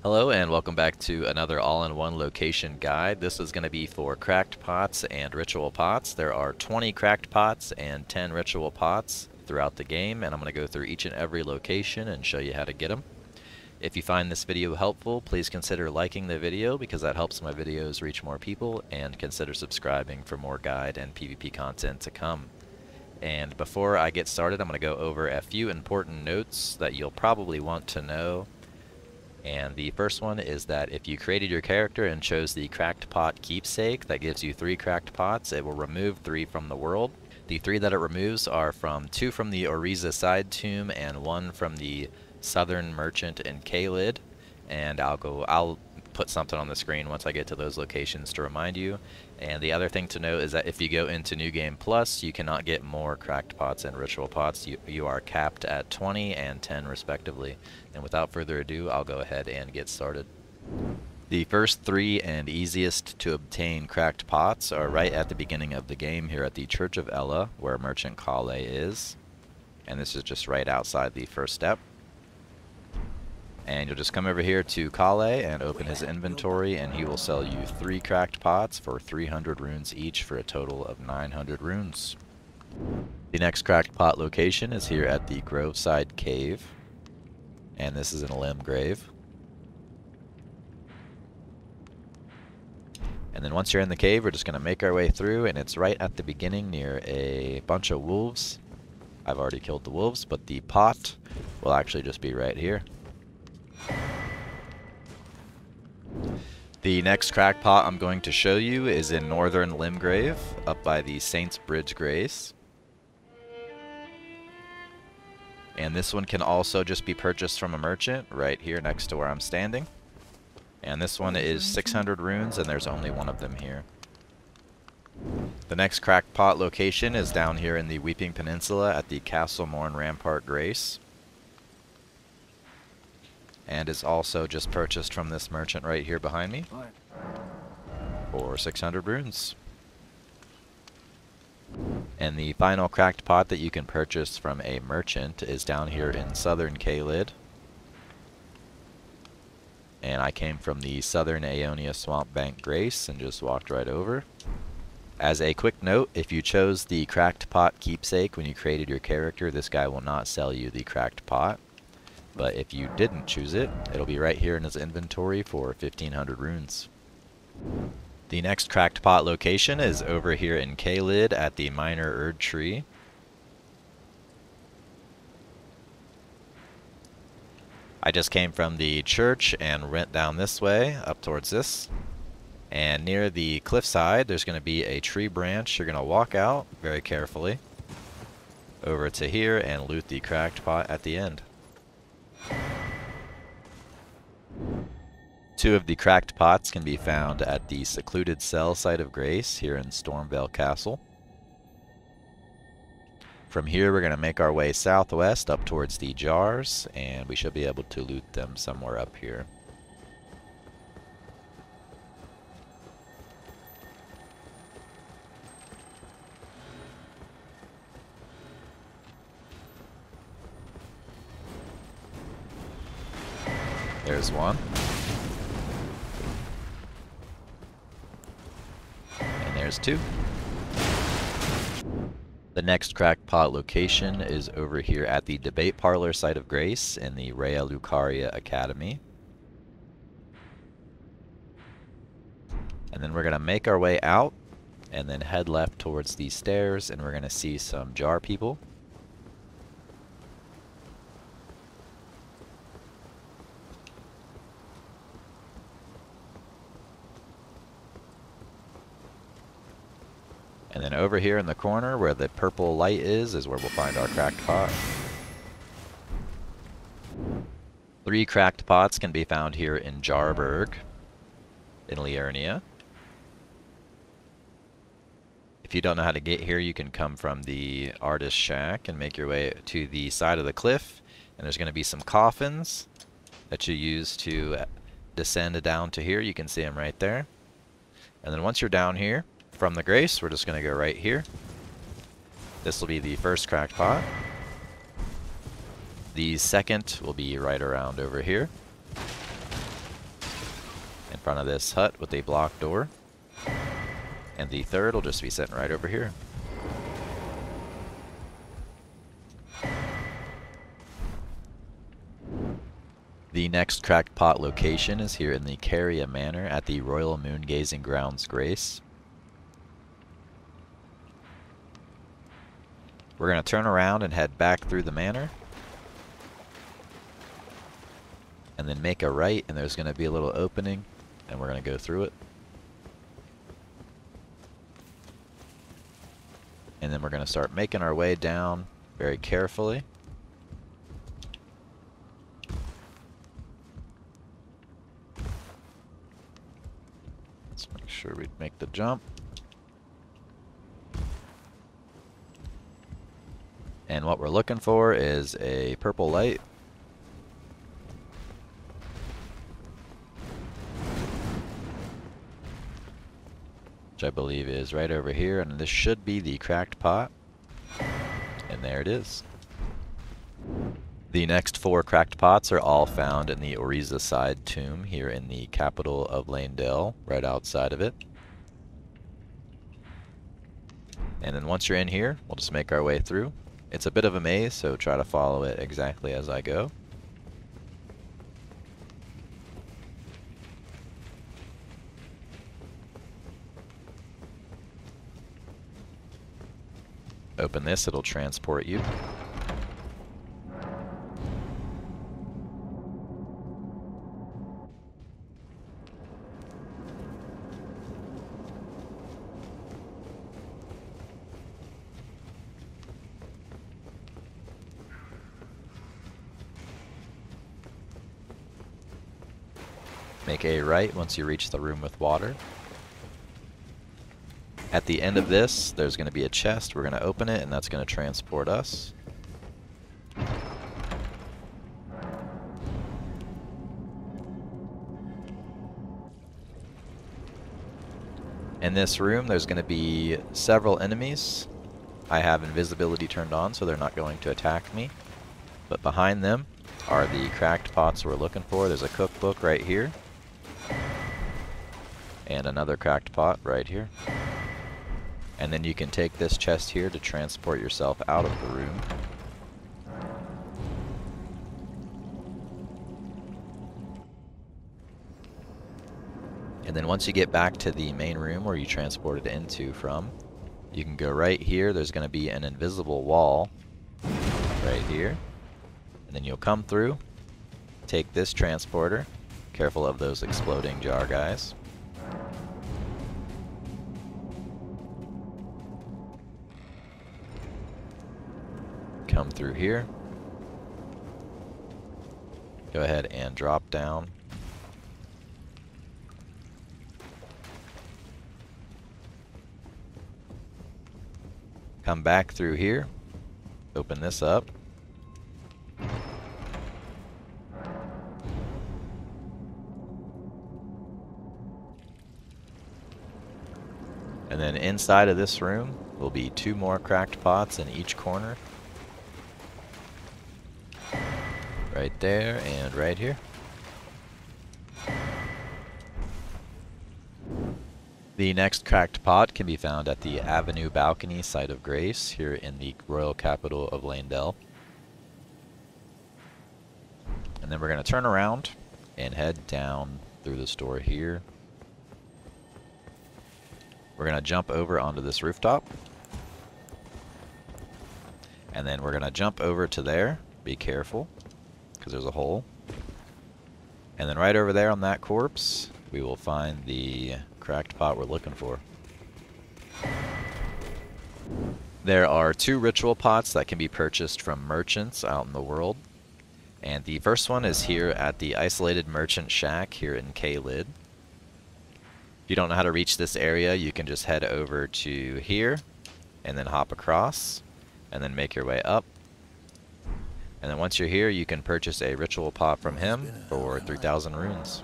Hello and welcome back to another all-in-one location guide. This is going to be for cracked pots and ritual pots. There are 20 cracked pots and 10 ritual pots throughout the game, and I'm going to go through each and every location and show you how to get them. If you find this video helpful, please consider liking the video because that helps my videos reach more people, and consider subscribing for more guide and PvP content to come. And before I get started, I'm going to go over a few important notes that you'll probably want to know. And the first one is that if you created your character and chose the cracked pot keepsake, that gives you 3 cracked pots. It will remove 3 from the world. The 3 that it removes are 2 from the Auriza side tomb and 1 from the southern merchant in Caelid. And I'll put something on the screen once I get to those locations to remind you. And the other thing to note is that if you go into New Game Plus, you cannot get more cracked pots and ritual pots. You are capped at 20 and 10 respectively. And without further ado, I'll go ahead and get started. The first 3 and easiest to obtain cracked pots are right at the beginning of the game here at the Church of Ella, where Merchant Kale is. And this is just right outside the first step. And you'll just come over here to Kale and open his inventory, and he will sell you 3 cracked pots for 300 runes each for a total of 900 runes. The next cracked pot location is here at the Groveside cave, and this is in Limgrave. And then once you're in the cave, we're just going to make our way through, and it's right at the beginning near a bunch of wolves. I've already killed the wolves, but the pot will actually just be right here. The next cracked pot I'm going to show you is in northern Limgrave, up by the Saints Bridge Grace. And this one can also just be purchased from a merchant right here next to where I'm standing. And this one is 600 runes, and there's only one of them here. The next cracked pot location is down here in the Weeping Peninsula at the Castle Morne Rampart Grace. And is also just purchased from this merchant right here behind me for 600 runes. And the final cracked pot that you can purchase from a merchant is down here in southern Caelid. And I came from the southern Aeonia Swamp Bank Grace and just walked right over. As a quick note, if you chose the cracked pot keepsake when you created your character, this guy will not sell you the cracked pot. But if you didn't choose it, it'll be right here in his inventory for 1500 runes. The next cracked pot location is over here in Caelid at the Manor Erdtree. I just came from the church and went down this way, up towards this. And near the cliffside, there's going to be a tree branch. You're going to walk out very carefully over to here and loot the cracked pot at the end. 2 of the cracked pots can be found at the Secluded Cell site of Grace here in Stormveil Castle. From here we're going to make our way southwest up towards the jars, and we should be able to loot them somewhere up here. There's one. And there's 2. The next cracked pot location is over here at the Debate Parlor site of Grace in the Raya Lucaria Academy. And then we're going to make our way out and then head left towards these stairs, and we're going to see some jar people. And then over here in the corner where the purple light is where we'll find our cracked pot. 3 cracked pots can be found here in Jarburg, in Liurnia. If you don't know how to get here, you can come from the artist shack and make your way to the side of the cliff. And there's going to be some coffins that you use to descend down to here. You can see them right there. And then once you're down here, from the Grace, we're just going to go right here. This will be the first cracked pot. The second will be right around over here. front of this hut with a block door. And the third will just be sitting right over here. The next cracked pot location is here in the Caria Manor at the Royal Moongazing Grounds Grace. We're going to turn around and head back through the manor. And then make a right, and there's going to be a little opening, and we're going to go through it. And then we're going to start making our way down very carefully. Let's make sure we make the jump. And what we're looking for is a purple light. Which I believe is right over here, and this should be the cracked pot. And there it is. The next 4 cracked pots are all found in the Auriza side tomb here in the capital of Leyndell, right outside of it. And then once you're in here, we'll just make our way through. It's a bit of a maze, so try to follow it exactly as I go. Open this, it'll transport you. Make a right once you reach the room with water. At the end of this, there's going to be a chest. We're going to open it, and that's going to transport us. In this room, there's going to be several enemies. I have invisibility turned on, so they're not going to attack me. But behind them are the cracked pots we're looking for. There's a cookbook right here. And another cracked pot right here. And then you can take this chest here to transport yourself out of the room. And then once you get back to the main room where you transported into from, you can go right here. There's going to be an invisible wall right here. And then you'll come through, take this transporter. Careful of those exploding jar guys. Come through here. Go ahead and drop down. Come back through here. Open this up. And then inside of this room will be 2 more cracked pots in each corner. Right there and right here. The next cracked pot can be found at the Avenue Balcony site of Grace here in the royal capital of Leyndell. And then we're going to turn around and head down through this door here. We're going to jump over onto this rooftop. And then we're going to jump over to there. Be careful, because there's a hole. And then right over there on that corpse, we will find the cracked pot we're looking for. There are 2 ritual pots that can be purchased from merchants out in the world. And the first one is here at the Isolated Merchant Shack here in Caelid. If you don't know how to reach this area, you can just head over to here and then hop across and then make your way up. And then once you're here, you can purchase a ritual pot from him for 3,000 runes.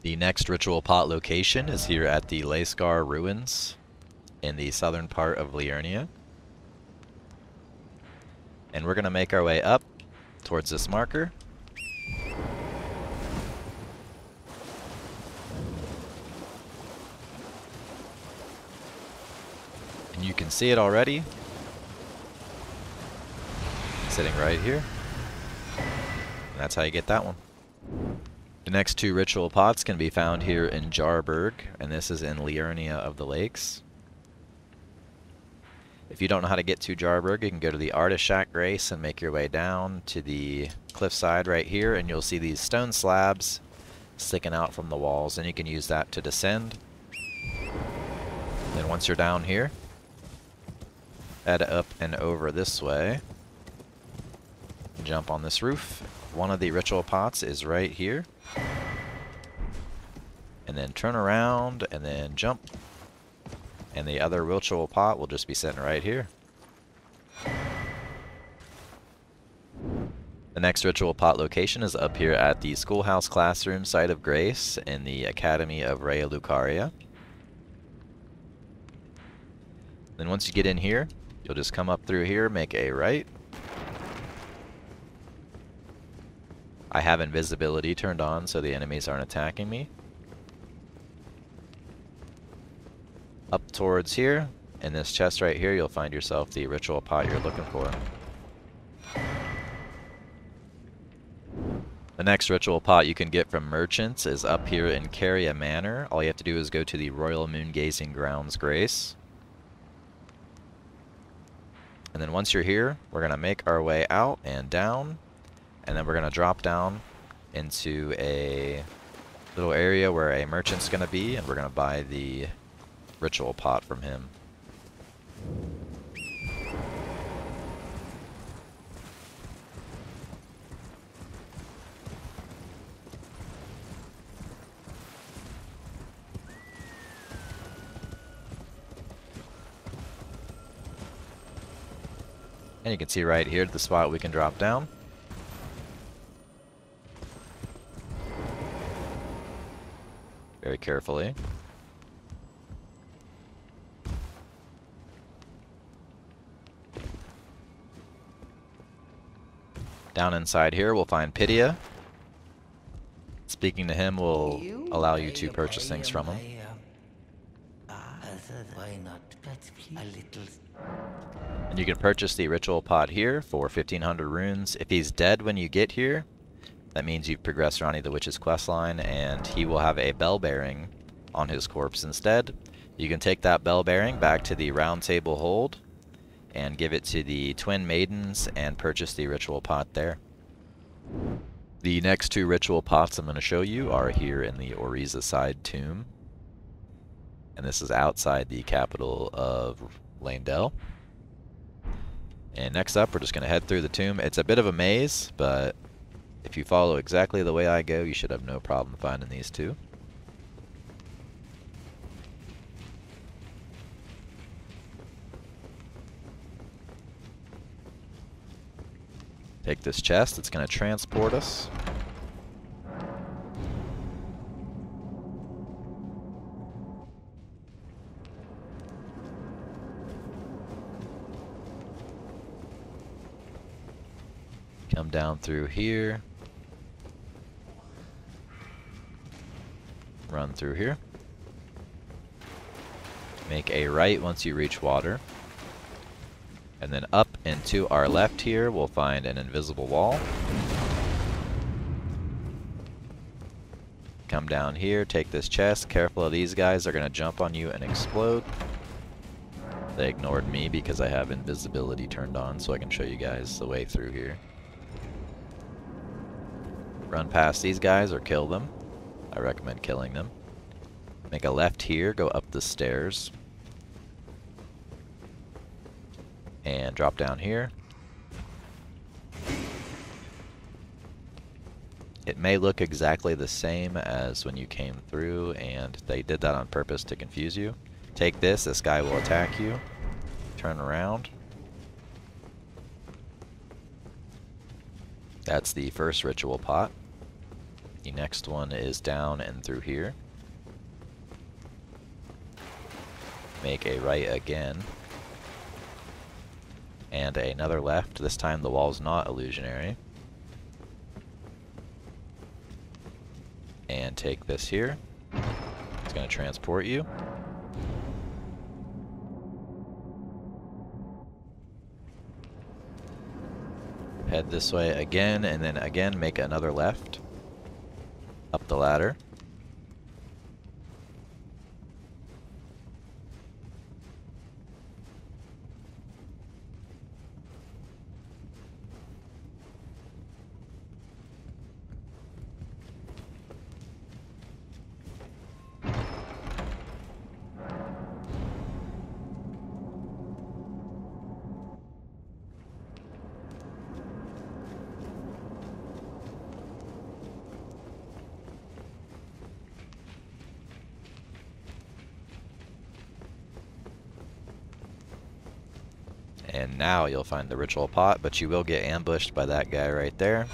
The next ritual pot location is here at the Leyscar Ruins in the southern part of Liurnia. And we're going to make our way up towards this marker. And you can see it already. Sitting right here. And that's how you get that one. The next two ritual pots can be found here in Jarburg, and this is in Liurnia of the Lakes. If you don't know how to get to Jarburg, you can go to the Artist Shack Grace and make your way down to the cliffside right here, and you'll see these stone slabs sticking out from the walls, and you can use that to descend. Then once you're down here, head up and over this way. Jump on this roof. One of the ritual pots is right here. And then turn around and then jump. And the other ritual pot will just be sitting right here. The next ritual pot location is up here at the Schoolhouse Classroom Site of Grace in the Academy of Raya Lucaria. Then once you get in here, you'll just come up through here, make a right. I have invisibility turned on so the enemies aren't attacking me. Up towards here, in this chest right here, you'll find yourself the ritual pot you're looking for. The next ritual pot you can get from merchants is up here in Caria Manor. All you have to do is go to the Royal Moongazing Grounds Grace. And then once you're here, we're going to make our way out and down. And then we're going to drop down into a little area where a merchant's going to be, and we're going to buy the ritual pot from him. And you can see right here the spot we can drop down. Very carefully. Down inside here we'll find Pidia. Speaking to him will allow you to purchase things from him. And you can purchase the ritual pot here for 1500 runes. If he's dead when you get here, that means you've progressed Ronnie the Witch's questline, and he will have a bell bearing on his corpse instead. You can take that bell bearing back to the round table hold and give it to the twin maidens and purchase the ritual pot there. The next two ritual pots I'm going to show you are here in the Auriza side tomb. And this is outside the capital of Leyndell. And next up, we're just going to head through the tomb. It's a bit of a maze, but if you follow exactly the way I go, you should have no problem finding these two. Take this chest, it's going to transport us. Come down through here. Run through here. Make a right once you reach water. And then up and to our left here, we'll find an invisible wall. Come down here, take this chest. Careful of these guys, they're going to jump on you and explode. They ignored me because I have invisibility turned on, so I can show you guys the way through here. Run past these guys or kill them. I recommend killing them. Make a left here, go up the stairs. And drop down here. It may look exactly the same as when you came through, and they did that on purpose to confuse you. Take this guy will attack you. Turn around. That's the first ritual pot. The next one is down and through here. Make a right again. And another left. This time the wall's not illusionary. And take this here. It's going to transport you. Head this way again, and then again make another left. Up the ladder. And now you'll find the ritual pot, but you will get ambushed by that guy right there.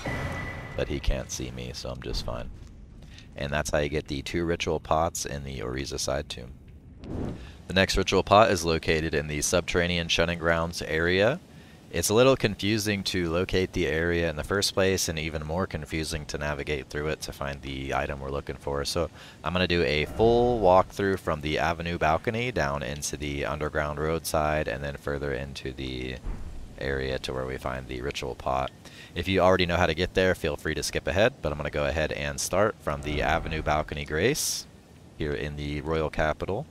But he can't see me, so I'm just fine. And that's how you get the 2 ritual pots in the Auriza side tomb. The next ritual pot is located in the Subterranean Shunning-Grounds area. It's a little confusing to locate the area in the first place, and even more confusing to navigate through it to find the item we're looking for. So I'm going to do a full walkthrough from the avenue balcony down into the underground roadside, and then further into the area to where we find the ritual pot. If you already know how to get there, feel free to skip ahead, but I'm going to go ahead and start from the avenue balcony grace here in the royal capital.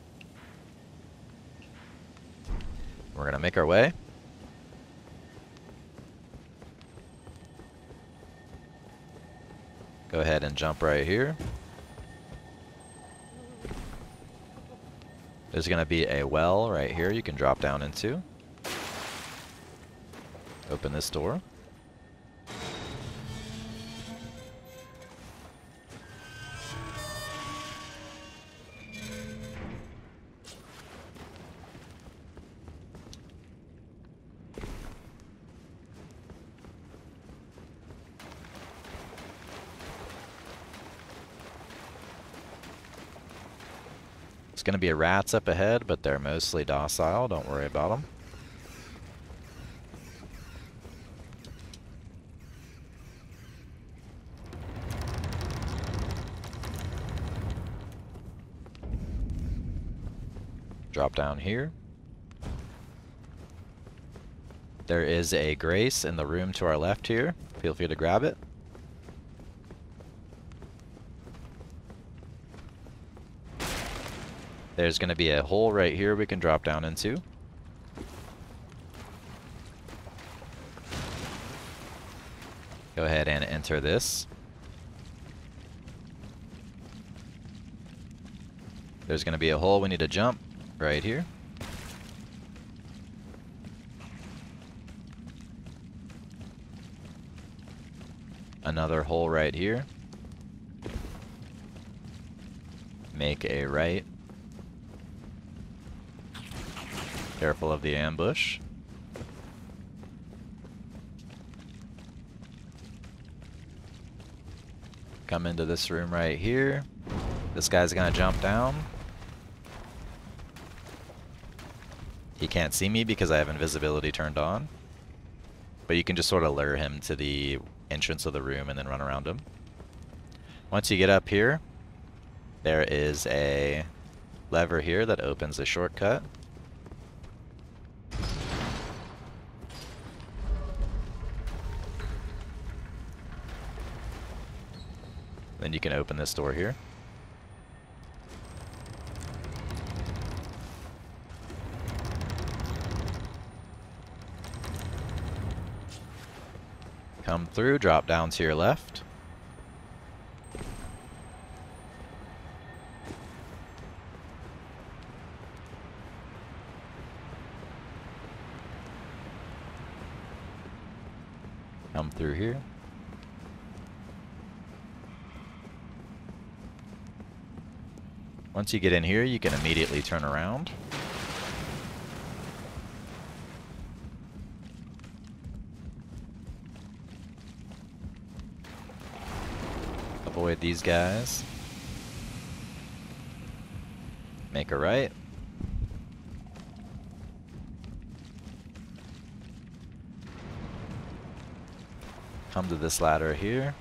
We're going to make our way. Go ahead and jump right here. There's going to be a well right here you can drop down into. Open this door. Going to be rats up ahead, but they're mostly docile. Don't worry about them. Drop down here. There is a grace in the room to our left here. Feel free to grab it. There's going to be a hole right here we can drop down into. Go ahead and enter this. There's going to be a hole we need to jump right here. Another hole right here. Make a right. Careful of the ambush. Come into this room right here. This guy's gonna jump down. He can't see me because I have invisibility turned on. But you can just sort of lure him to the entrance of the room and then run around him. Once you get up here, there is a lever here that opens a shortcut. Then you can open this door here. Come through, drop down to your left. Come through here. Once you get in here, you can immediately turn around. Avoid these guys. Make a right. Come to this ladder here.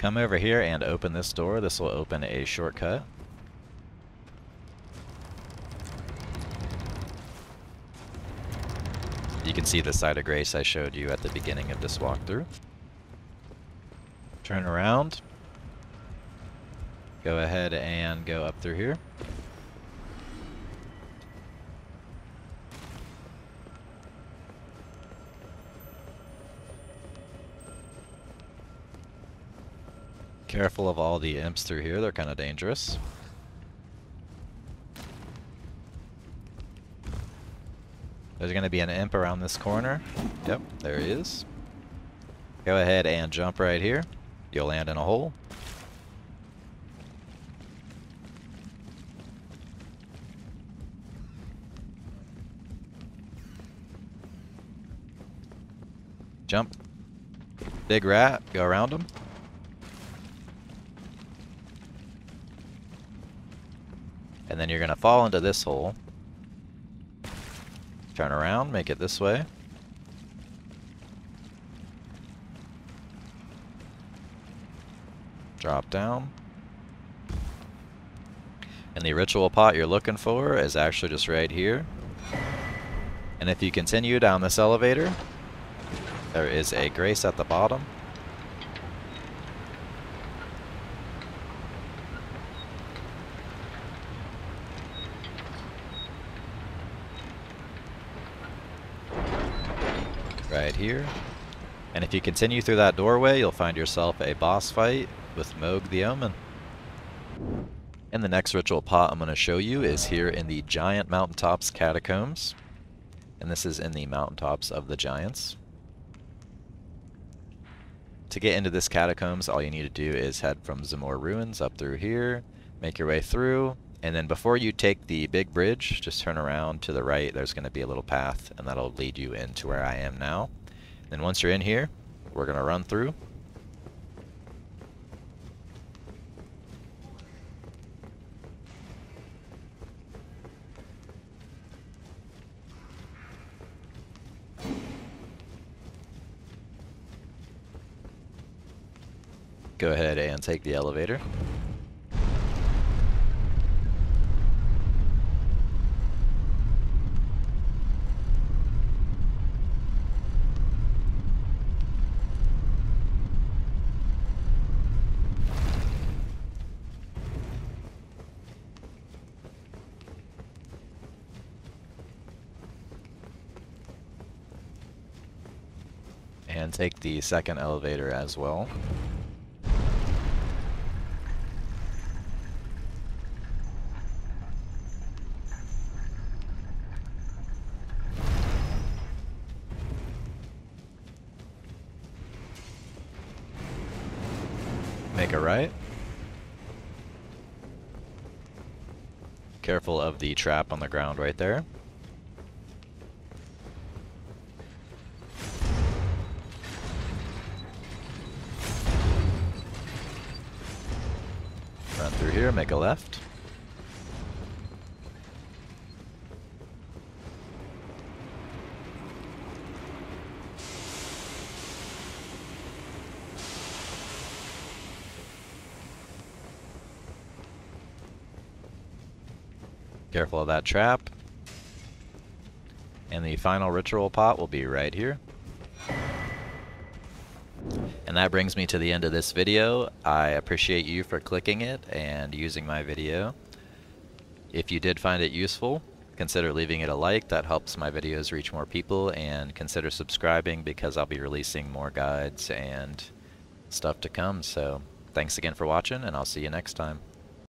Come over here and open this door. This will open a shortcut. You can see the site of grace I showed you at the beginning of this walkthrough. Turn around. Go ahead and go up through here. Careful of all the imps through here, they're kind of dangerous. There's going to be an imp around this corner. Yep, there he is. Go ahead and jump right here. You'll land in a hole. Jump. Big rat, go around him. And then you're going to fall into this hole. Turn around, make it this way. Drop down. And the ritual pot you're looking for is actually just right here. And if you continue down this elevator, there is a grace at the bottom. Right here. And if you continue through that doorway, you'll find yourself a boss fight with Moog the Omen. And the next ritual pot I'm going to show you is here in the Giant Mountaintops Catacombs. And this is in the Mountaintops of the Giants. To get into this Catacombs, all you need to do is head from Zamor Ruins up through here, make your way through, and then before you take the big bridge, just turn around to the right. There's going to be a little path, and that'll lead you into where I am now. Then once you're in here, we're going to run through. Go ahead and take the elevator. And take the second elevator as well. Make a right. Careful of the trap on the ground right there. Run through here, make a left. Careful of that trap. And the final ritual pot will be right here. And that brings me to the end of this video. I appreciate you for clicking it and using my video. If you did find it useful, consider leaving it a like. That helps my videos reach more people, and consider subscribing because I'll be releasing more guides and stuff to come. So thanks again for watching, and I'll see you next time.